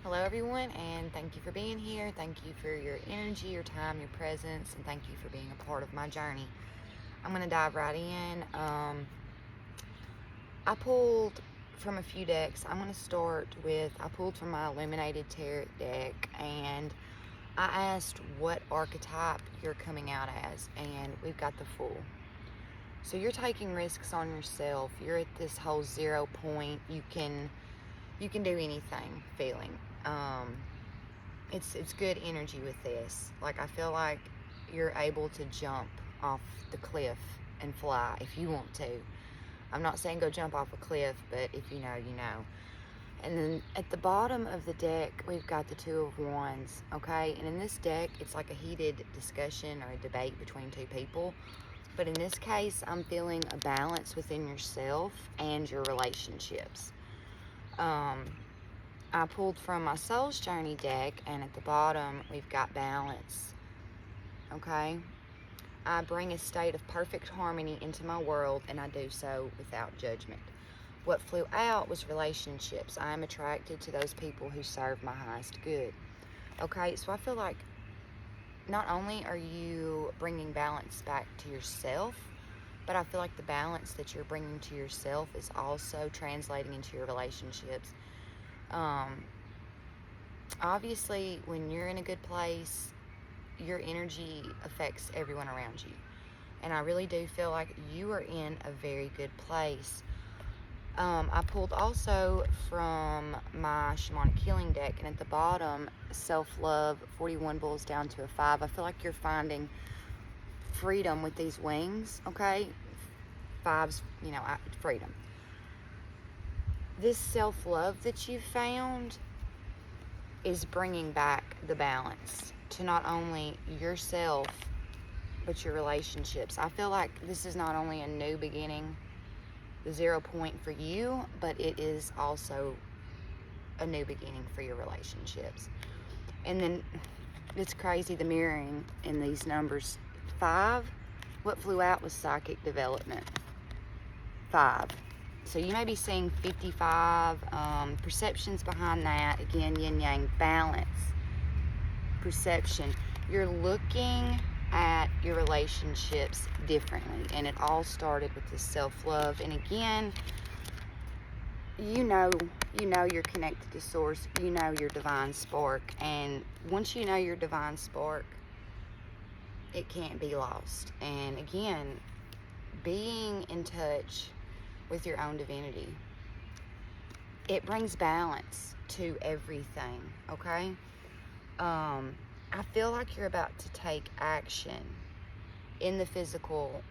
Hello, everyone, and thank you for being here. Thank you for your energy, your time, your presence, and thank you for being a part of my journey. I'm going to dive right in. I pulled from a few decks. I'm going to start with, I pulled from my Illuminated Tarot deck, and I asked what archetype you're coming out as, and we've got the Fool. So you're taking risks on yourself. You're at this whole 0 point. You can do anything feeling. It's good energy with this. Like, I feel like you're able to jump off the cliff and fly if you want to. I'm not saying go jump off a cliff, but if you know, you know. And then at the bottom of the deck, we've got the Two of Wands, okay? And in this deck, it's like a heated discussion or a debate between two people. But in this case, I'm feeling a balance within yourself and your relationships. I pulled from my Soul's Journey deck, and at the bottom, we've got balance, okay? I bring a state of perfect harmony into my world, and I do so without judgment. What flew out was relationships. I am attracted to those people who serve my highest good. Okay, so I feel like not only are you bringing balance back to yourself, but I feel like the balance that you're bringing to yourself is also translating into your relationships. Obviously, when you're in a good place, your energy affects everyone around you. And I really do feel like you are in a very good place. I pulled also from my Shamanic Healing deck, and at the bottom, self-love, 41 bulls down to a 5. I feel like you're finding freedom with these wings, okay? 5's, freedom. This self-love that you've found is bringing back the balance to not only yourself, but your relationships. I feel like this is not only a new beginning, the 0 point for you, but it is also a new beginning for your relationships. And then it's crazy, the mirroring in these numbers. 5, what flew out was psychic development. 5. So you may be seeing 55, perceptions behind that. Again, yin yang, balance, perception. You're looking at your relationships differently, and it all started with this self-love. And again, you know you're connected to source. You know your divine spark, and once you know your divine spark, it can't be lost. And again, being in touch with your own divinity, it brings balance to everything, okay? I feel like you're about to take action in the physical,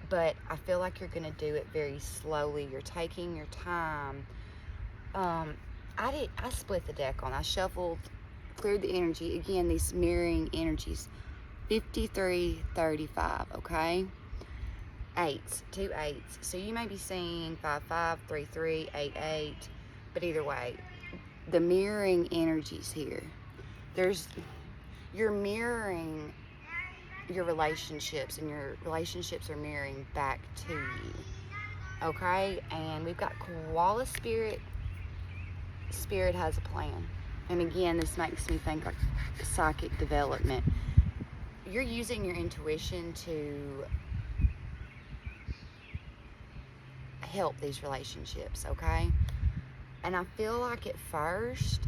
but I feel like you're going to do it very slowly. You're taking your time. I split the deck on. I shuffled, cleared the energy. Again, these mirroring energies. 53, 35, okay? 8s, 2 8s. So you may be seeing 5 5, 3 3, 8 8, but either way, the mirroring energies here. You're mirroring your relationships, and your relationships are mirroring back to you, okay? And we've got koala spirit. Spirit has a plan. And again, this makes me think like psychic development. You're using your intuition to help these relationships, okay? And I feel like at first,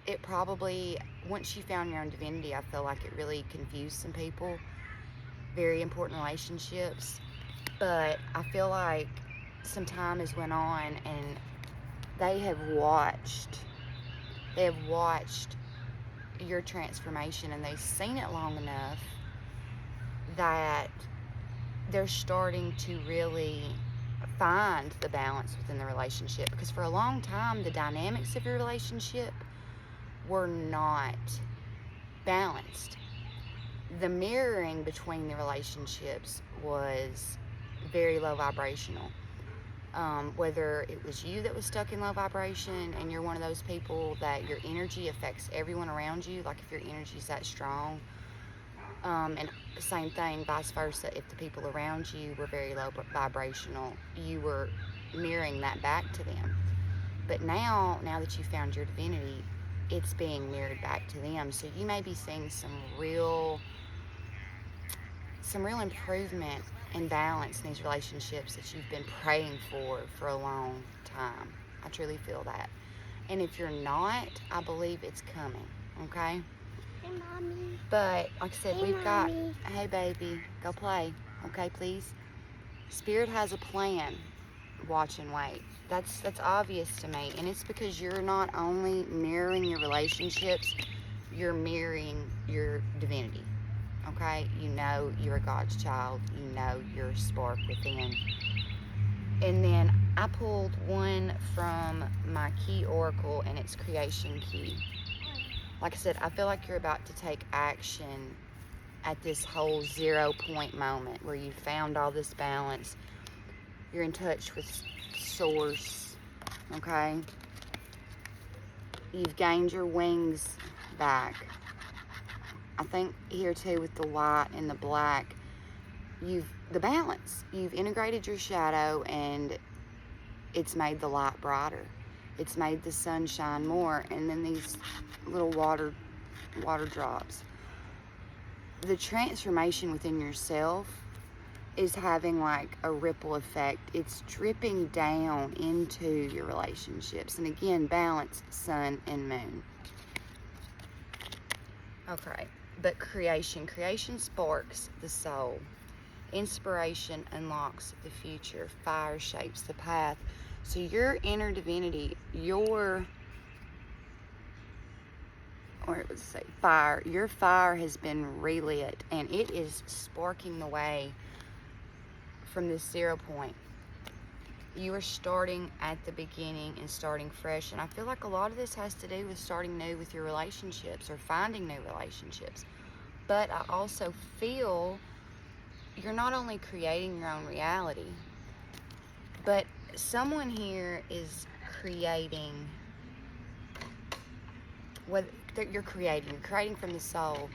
it probably, once you found your own divinity, I feel like it really confused some people. Very important relationships. But I feel like some time has went on, and they have watched your transformation, and they've seen it long enough that they're starting to really find the balance within the relationship. Because for a long time, the dynamics of your relationship were not balanced. The mirroring between the relationships was very low vibrational. Whether it was you that was stuck in low vibration, and you're one of those people that your energy affects everyone around you, like if your energy is that strong, and same thing, vice versa, if the people around you were very low vibrational, you were mirroring that back to them. But now that you found your divinity, it's being mirrored back to them. So you may be seeing some real improvement and balance in these relationships that you've been praying for a long time. I truly feel that. And if you're not, I believe it's coming, okay? Hey, Mommy. But like I said, Hey, we've Mommy. got, hey baby, go play, okay, please? Spirit has a plan. Watch and wait. That's obvious to me, and it's because you're not only mirroring your relationships, you're mirroring your divinity. Okay, you know you're a God's child. You know you're a spark within. And then I pulled one from my key oracle, and it's creation key. Like I said, I feel like you're about to take action at this whole 0 point moment where you found all this balance. You're in touch with source, okay? You've gained your wings back. I think here too with the white and the black, the balance. You've integrated your shadow, and it's made the light brighter. It's made the sun shine more, and then these little water drops. The transformation within yourself is having like a ripple effect. It's dripping down into your relationships. And again, balance, sun and moon. Okay, but creation sparks the soul. Inspiration unlocks the future. Fire shapes the path. So your inner divinity, your fire has been relit, and it is sparking the way from this 0 point. You are starting at the beginning and starting fresh, and I feel like a lot of this has to do with starting new with your relationships or finding new relationships. But I also feel you're not only creating your own reality, but someone here is creating what you're creating from the soul.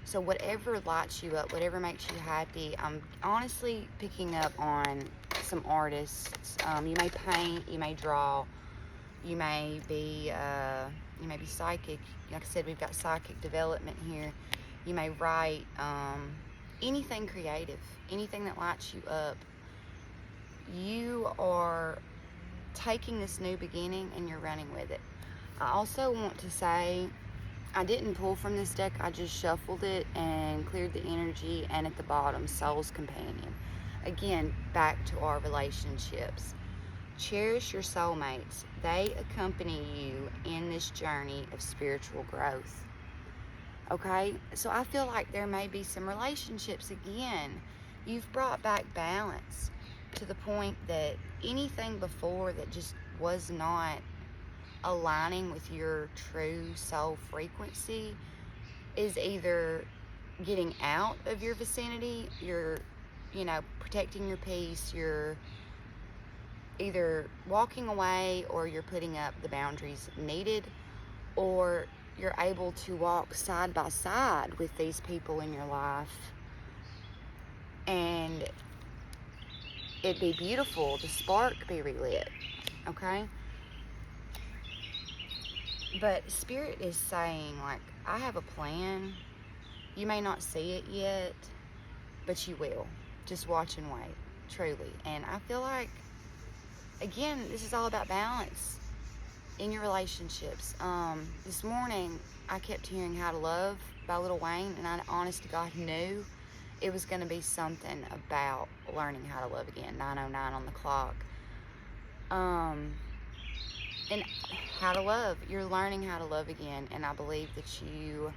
So whatever lights you up, whatever makes you happy, I'm honestly picking up on some artists. You may paint, you may draw, you may be psychic. Like I said, we've got psychic development here. You may write, anything creative, anything that lights you up. You are taking this new beginning and you're running with it. I also want to say, I didn't pull from this deck, I just shuffled it and cleared the energy, and at the bottom, Soul's Companion. Again, back to our relationships. Cherish your soulmates. They accompany you in this journey of spiritual growth. Okay? So I feel like there may be some relationships, again, you've brought back balance to the point that anything before that just was not aligning with your true soul frequency is either getting out of your vicinity, you're, protecting your peace, you're either walking away or you're putting up the boundaries needed, or you're able to walk side by side with these people in your life and it'd be beautiful, the spark be relit, okay? But Spirit is saying, like, I have a plan. You may not see it yet, but you will. Just watch and wait, truly. And I feel like, again, this is all about balance in your relationships. This morning, I kept hearing How to Love by Lil Wayne, and I, honest to God, knew it was going to be something about learning how to love again. 9:09 on the clock. And how to love. You're learning how to love again, and I believe that you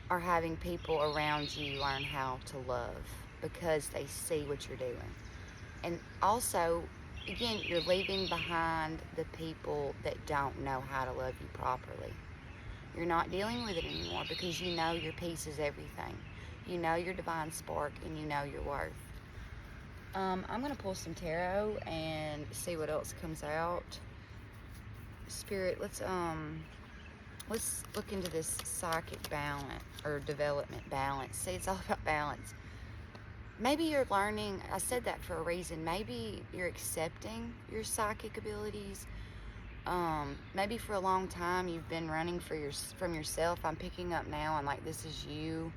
are having people around you learn how to love because they see what you're doing. And also, again, you're leaving behind the people that don't know how to love you properly. You're not dealing with it anymore because you know your peace is everything. You know your divine spark, and you know your worth. I'm going to pull some tarot and see what else comes out. Spirit, let's look into this psychic balance or development balance. See, it's all about balance. Maybe you're learning, I said that for a reason. Maybe you're accepting your psychic abilities. Maybe for a long time you've been running from yourself. I'm picking up now, and like this is you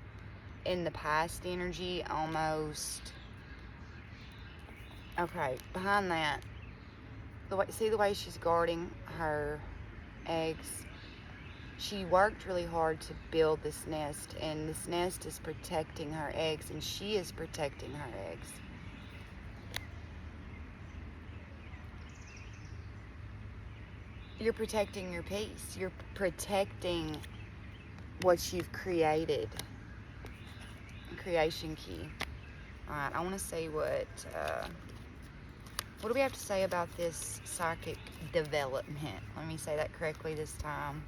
in the past energy almost. Okay, behind that, see the way she's guarding her eggs. She worked really hard to build this nest, and this nest is protecting her eggs, and she is protecting her eggs. You're protecting your peace. You're protecting what you've created. Creation key. All right, I want to see what do we have to say about this psychic development? Let me say that correctly this time.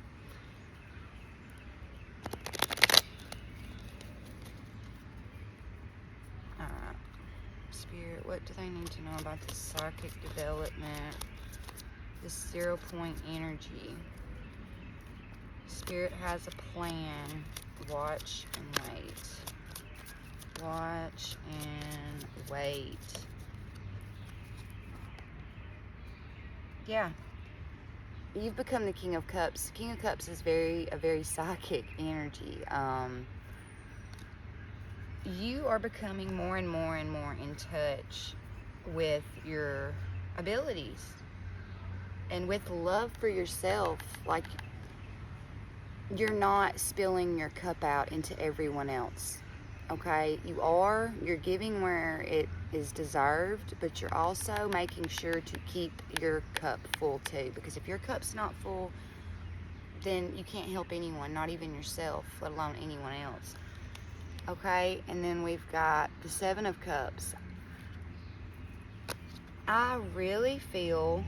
All right, Spirit, what do they need to know about this psychic development? This 0 point energy. Spirit has a plan. Watch and wait. Watch and wait. Yeah. You've become the King of Cups. King of Cups is a very psychic energy. You are becoming more and more and more in touch with your abilities and with love for yourself. Like, you're not spilling your cup out into everyone else. Okay, you're giving where it is deserved, but you're also making sure to keep your cup full too, because if your cup's not full, then you can't help anyone, not even yourself, let alone anyone else. Okay, and then we've got the 7 of Cups. I really feel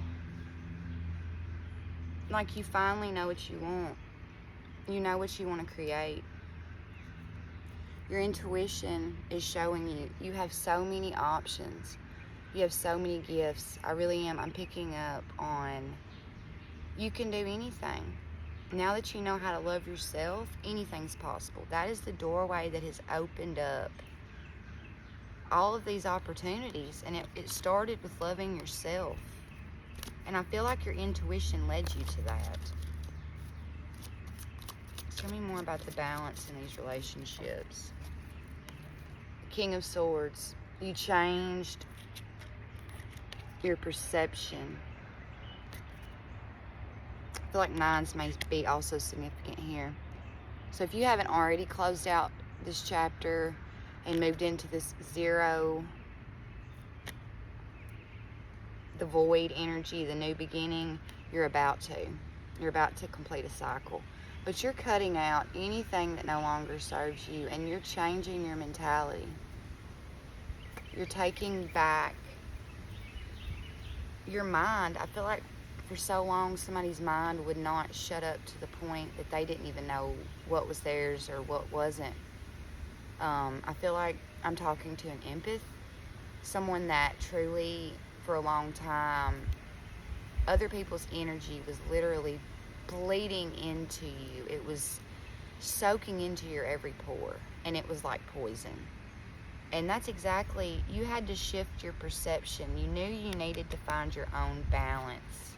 like you finally know what you want. You know what you want to create. Your intuition is showing you have so many options. You have so many gifts. I really am. I'm picking up on you can do anything. Now that you know how to love yourself, anything's possible. That is the doorway that has opened up all of these opportunities. And it started with loving yourself. And I feel like your intuition led you to that. Tell me more about the balance in these relationships. King of Swords. You changed your perception. I feel like 9s may be also significant here. So if you haven't already closed out this chapter and moved into this 0, the void energy, the new beginning, you're about to. You're about to complete a cycle. But you're cutting out anything that no longer serves you, and you're changing your mentality. You're taking back your mind. I feel like for so long somebody's mind would not shut up to the point that they didn't even know what was theirs or what wasn't. I feel like I'm talking to an empath, someone that truly, for a long time, other people's energy was literally bleeding into you. It was soaking into your every pore, and it was like poison. And that's exactly, you had to shift your perception. You knew you needed to find your own balance.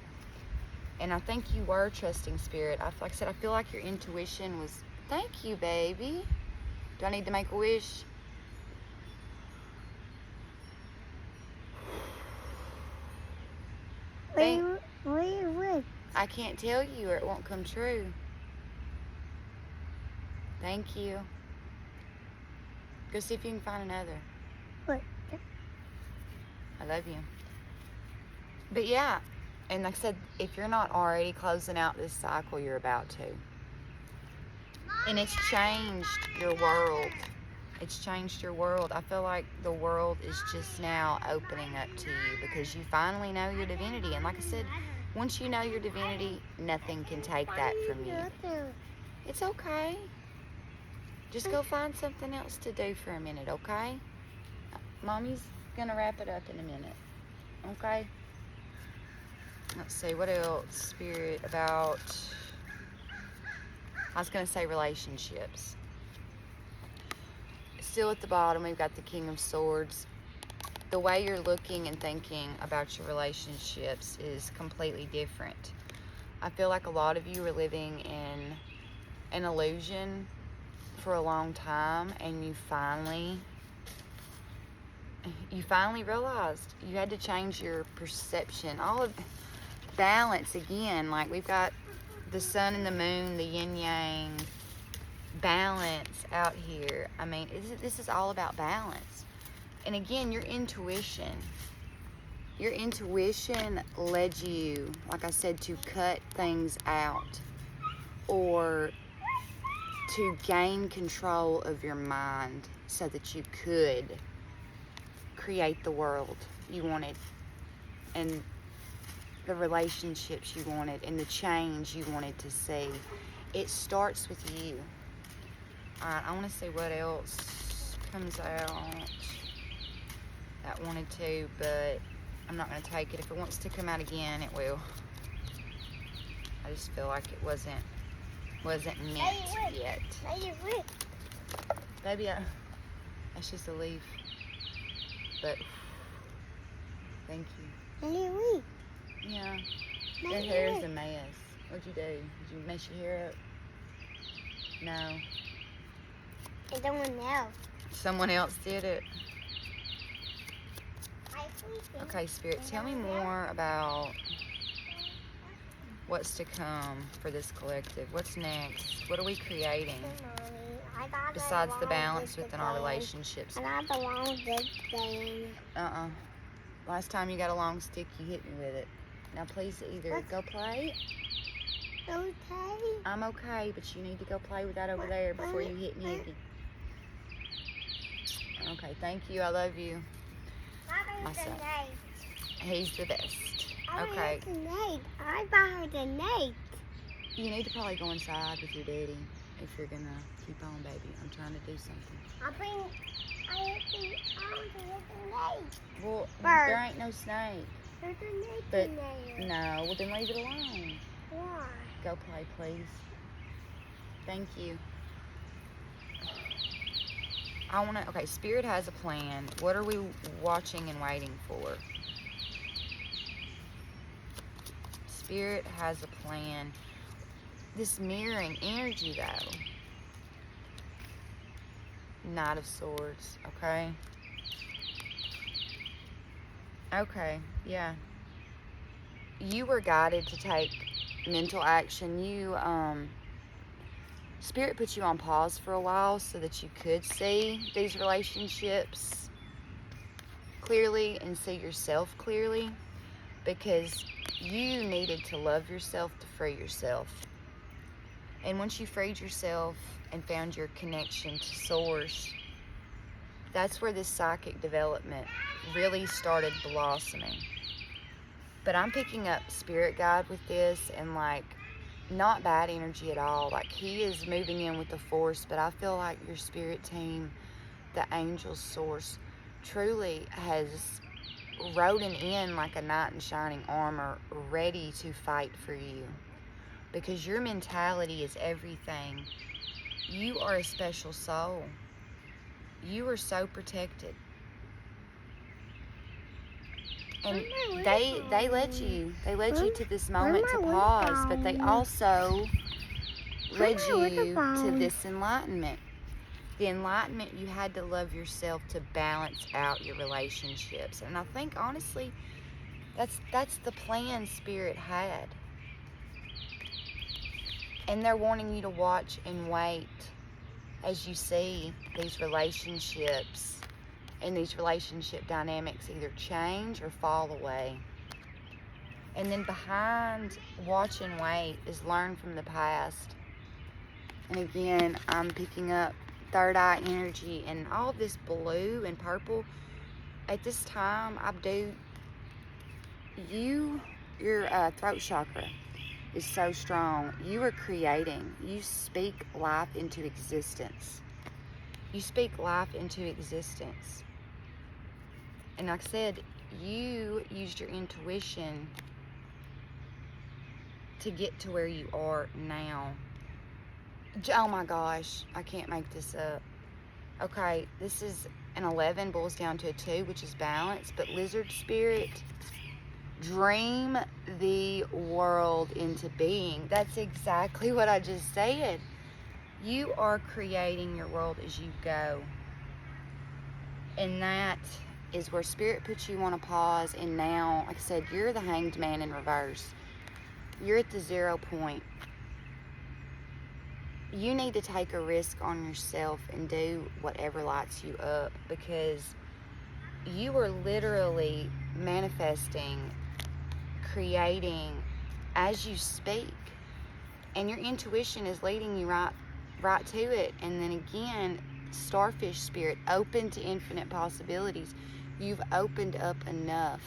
And I think you were trusting Spirit. Like I said, I feel like your intuition was, thank you, baby. Do I need to make a wish? What you wish? I can't tell you or it won't come true. Thank you. Go see if you can find another. What? I love you. But yeah, and like I said, if you're not already closing out this cycle, you're about to. And it's changed your world. It's changed your world. I feel like the world is just now opening up to you because you finally know your divinity. And like I said, once you know your divinity, nothing can take that from you. It's okay. Just go find something else to do for a minute, okay? Mommy's gonna wrap it up in a minute, okay? Let's see, what else, Spirit, about, I was gonna say relationships. Still at the bottom, we've got the King of Swords. The way you're looking and thinking about your relationships is completely different. I feel like a lot of you are living in an illusion for a long time, and you finally realized you had to change your perception. All of balance again, like we've got the sun and the moon, the yin yang, balance out here. I mean, this is all about balance. And again, your intuition led you, like I said, to cut things out or to gain control of your mind so that you could create the world you wanted and the relationships you wanted and the change you wanted to see. It starts with you. Alright, I want to see what else comes out that wanted to, but I'm not going to take it. If it wants to come out again, it will. I just feel like it wasn't meant yet. Baby, that's just a leaf. But thank you. Yeah. Your hair's a mess. What'd you do? Did you mess your hair up? No. Someone else did it. Okay, Spirit, tell me more about what's to come for this collective. What's next? What are we creating? Besides the balance within our relationships. I got the long big thing. Last time you got a long stick, you hit me with it. Now please either go play. Okay. I'm okay, but you need to go play with that over there before you hit me again. Okay, thank you. I love you. My son. He's the best. Okay. I bought her the nate. You need to probably go inside with your daddy if you're gonna keep on, baby. I'm trying to do something. I want to hit the nate. Well, Bird. there ain't no snake. There's a nate But in there. no, well then leave it alone. Why? Go play, please. Thank you. Okay, Spirit has a plan. What are we watching and waiting for? Spirit has a plan. This mirroring energy, though. Knight of Swords, okay? Okay, yeah. You were guided to take mental action. Spirit put you on pause for a while so that you could see these relationships clearly and see yourself clearly, because you needed to love yourself to free yourself. And once you freed yourself and found your connection to Source, that's where this psychic development really started blossoming. But I'm picking up Spirit Guide with this, and like, not bad energy at all. Like, he is moving in with the force, but I feel like your spirit team, the angel Source, truly has rodden in like a knight in shining armor, ready to fight for you. Because your mentality is everything. You are a special soul. You are so protected. And they led you to this moment to pause, but they also led you to this enlightenment. The enlightenment, you had to love yourself to balance out your relationships. And I think, honestly, that's the plan Spirit had. And they're wanting you to watch and wait as you see these relationships and these relationship dynamics either change or fall away. And then behind watch and wait is learn from the past. And again, I'm picking up third eye energy and all of this blue and purple. At this time, your throat chakra is so strong. You are creating. You speak life into existence. You speak life into existence. And like I said, you used your intuition to get to where you are now. Oh my gosh, I can't make this up. Okay, this is an 11, boils down to a 2, which is balance. But lizard spirit, dream the world into being. That's exactly what I just said. You are creating your world as you go. And that is where Spirit puts you on a pause. And now, like I said, you're the hanged man in reverse. You're at the 0 point. You need to take a risk on yourself and do whatever lights you up, because you are literally manifesting, creating as you speak, and your intuition is leading you right to it. And then again, starfish spirit, open to infinite possibilities. You've opened up enough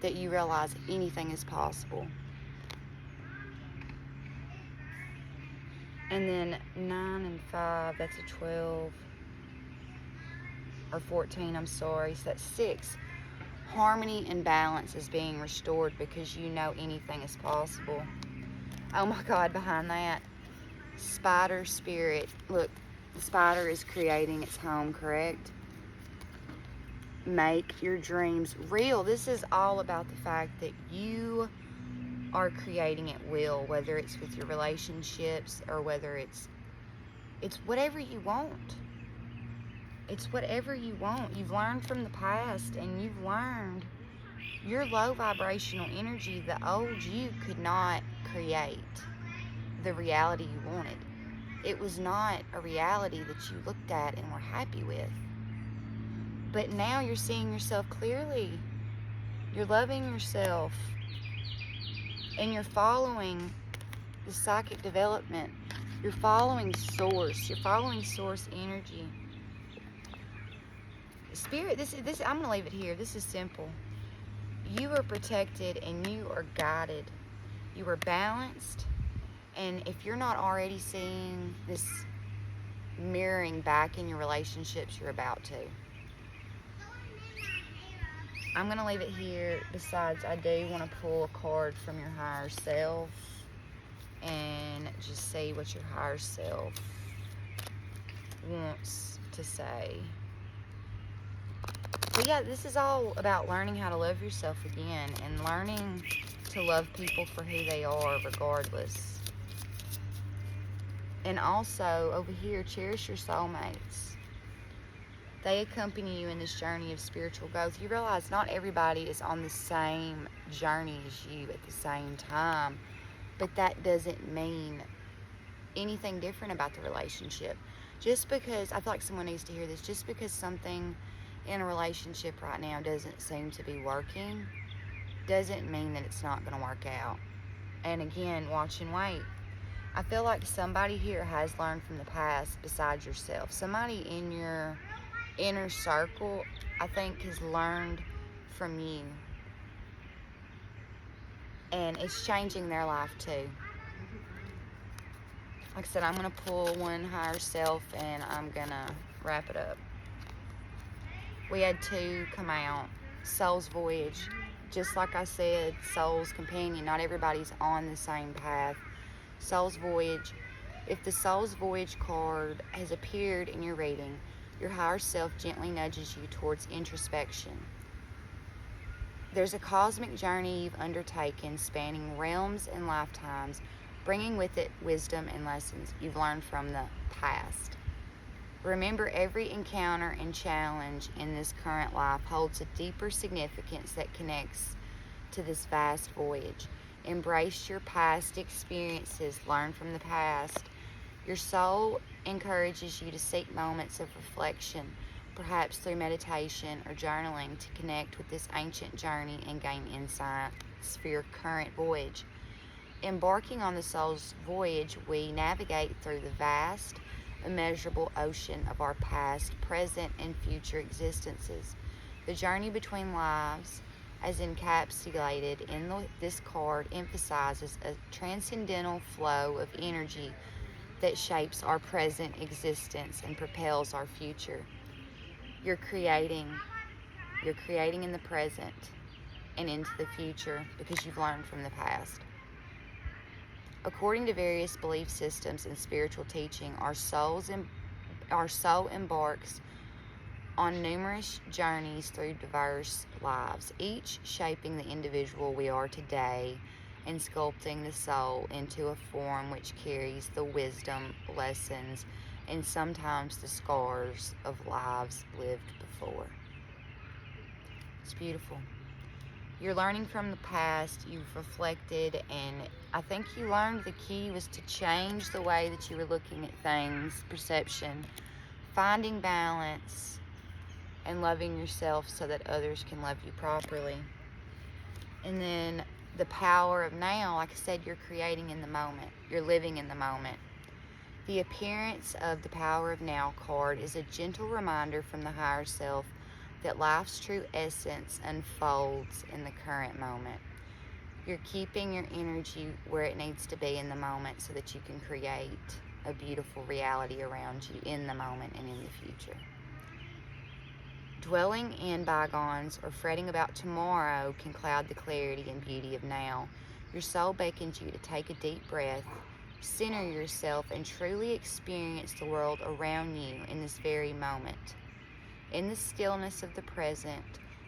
that you realize anything is possible. And then 9 and 5, that's a 12, or 14, I'm sorry. So that's 6. Harmony and balance is being restored because you know anything is possible. Oh my God, behind that, spider spirit. Look, the spider is creating its home, correct? Make your dreams real. This is all about the fact that you are creating at will, whether it's with your relationships or whether it's whatever you want. It's whatever you want. You've learned from the past, and you've learned your low vibrational energy. The old you could not create the reality you wanted. It was not a reality that you looked at and were happy with. But now you're seeing yourself clearly. You're loving yourself. And you're following the psychic development. You're following source. You're following source energy. Spirit, this I'm going to leave it here. This is simple. You are protected and you are guided. You are balanced. And if you're not already seeing this mirroring back in your relationships, you're about to. I'm going to leave it here. Besides, I do want to pull a card from your higher self and just see what your higher self wants to say. But yeah, this is all about learning how to love yourself again and learning to love people for who they are regardless. And also, over here, cherish your soulmates. They accompany you in this journey of spiritual growth. You realize not everybody is on the same journey as you at the same time, but that doesn't mean anything different about the relationship. Just because, I feel like someone needs to hear this, just because something in a relationship right now doesn't seem to be working, doesn't mean that it's not going to work out. And again, watch and wait. I feel like somebody here has learned from the past besides yourself. Somebody in your inner circle, I think, has learned from you. And it's changing their life too. Like I said, I'm going to pull one higher self and I'm going to wrap it up. We had 2 come out. Soul's Voyage. Just like I said, Soul's Companion. Not everybody's on the same path. Soul's Voyage. If the Soul's Voyage card has appeared in your reading, your higher self gently nudges you towards introspection. There's a cosmic journey you've undertaken spanning realms and lifetimes, bringing with it wisdom and lessons you've learned from the past. Remember, every encounter and challenge in this current life holds a deeper significance that connects to this vast voyage. Embrace your past experiences, learn from the past. Your soul encourages you to seek moments of reflection, perhaps through meditation or journaling, to connect with this ancient journey and gain insights for your current voyage. Embarking on the soul's voyage, we navigate through the vast, immeasurable ocean of our past, present, and future existences. The journey between lives, as encapsulated in this card, emphasizes a transcendental flow of energy that shapes our present existence and propels our future. You're creating in the present and into the future because you've learned from the past. According to various belief systems and spiritual teaching, our soul embarks on numerous journeys through diverse lives, each shaping the individual we are today and sculpting the soul into a form which carries the wisdom, lessons, and sometimes the scars of lives lived before. It's beautiful. You're learning from the past, you've reflected, and I think you learned the key was to change the way that you were looking at things, perception, finding balance, and loving yourself so that others can love you properly. And then the power of now, like I said, you're creating in the moment. You're living in the moment. The appearance of the Power of Now card is a gentle reminder from the higher self that life's true essence unfolds in the current moment. You're keeping your energy where it needs to be in the moment so that you can create a beautiful reality around you in the moment and in the future. Dwelling in bygones or fretting about tomorrow can cloud the clarity and beauty of now. Your soul beckons you to take a deep breath, center yourself, and truly experience the world around you in this very moment. In the stillness of the present,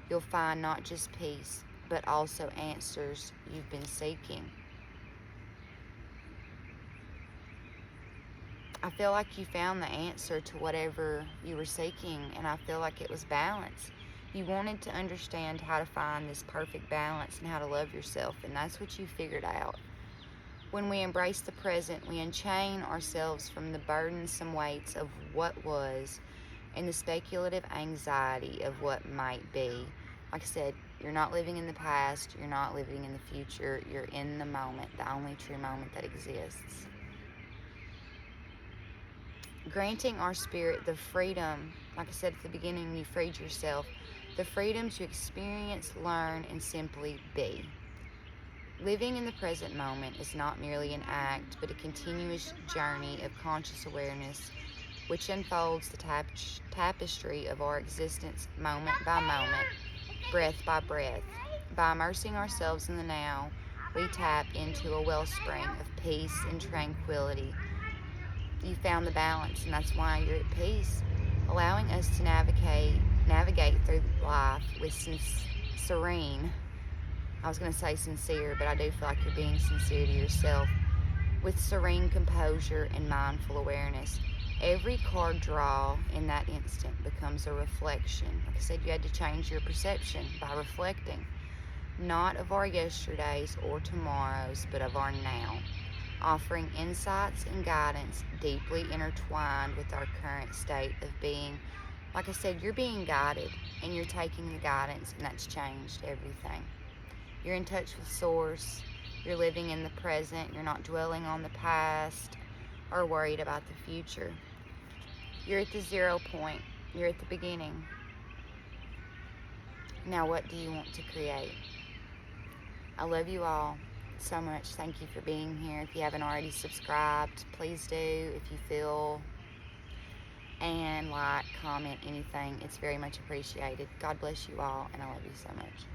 you'll find not just peace, but also answers you've been seeking. I feel like you found the answer to whatever you were seeking, and I feel like it was balance. You wanted to understand how to find this perfect balance and how to love yourself, and that's what you figured out. When we embrace the present, we unchain ourselves from the burdensome weights of what was and the speculative anxiety of what might be. Like I said, you're not living in the past, you're not living in the future, you're in the moment, the only true moment that exists. Granting our spirit the freedom, like I said at the beginning, you freed yourself, the freedom to experience, learn, and simply be. Living in the present moment is not merely an act, but a continuous journey of conscious awareness which unfolds the tapestry of our existence moment by moment, breath by breath. By immersing ourselves in the now, we tap into a wellspring of peace and tranquility. You found the balance, and that's why you're at peace, allowing us to navigate through life with serene. I was going to say sincere, but I do feel like you're being sincere to yourself, with serene composure and mindful awareness. Every card draw in that instant becomes a reflection. Like I said, you had to change your perception by reflecting, not of our yesterdays or tomorrows, but of our now, offering insights and guidance deeply intertwined with our current state of being. Like I said, you're being guided, and you're taking the guidance, and that's changed everything. You're in touch with Source. You're living in the present. You're not dwelling on the past or worried about the future. You're at the 0 point. You're at the beginning. Now, what do you want to create? I love you all so much. Thank you for being here. If you haven't already subscribed, please do if you feel, and like, comment, anything. It's very much appreciated. God bless you all, and I love you so much.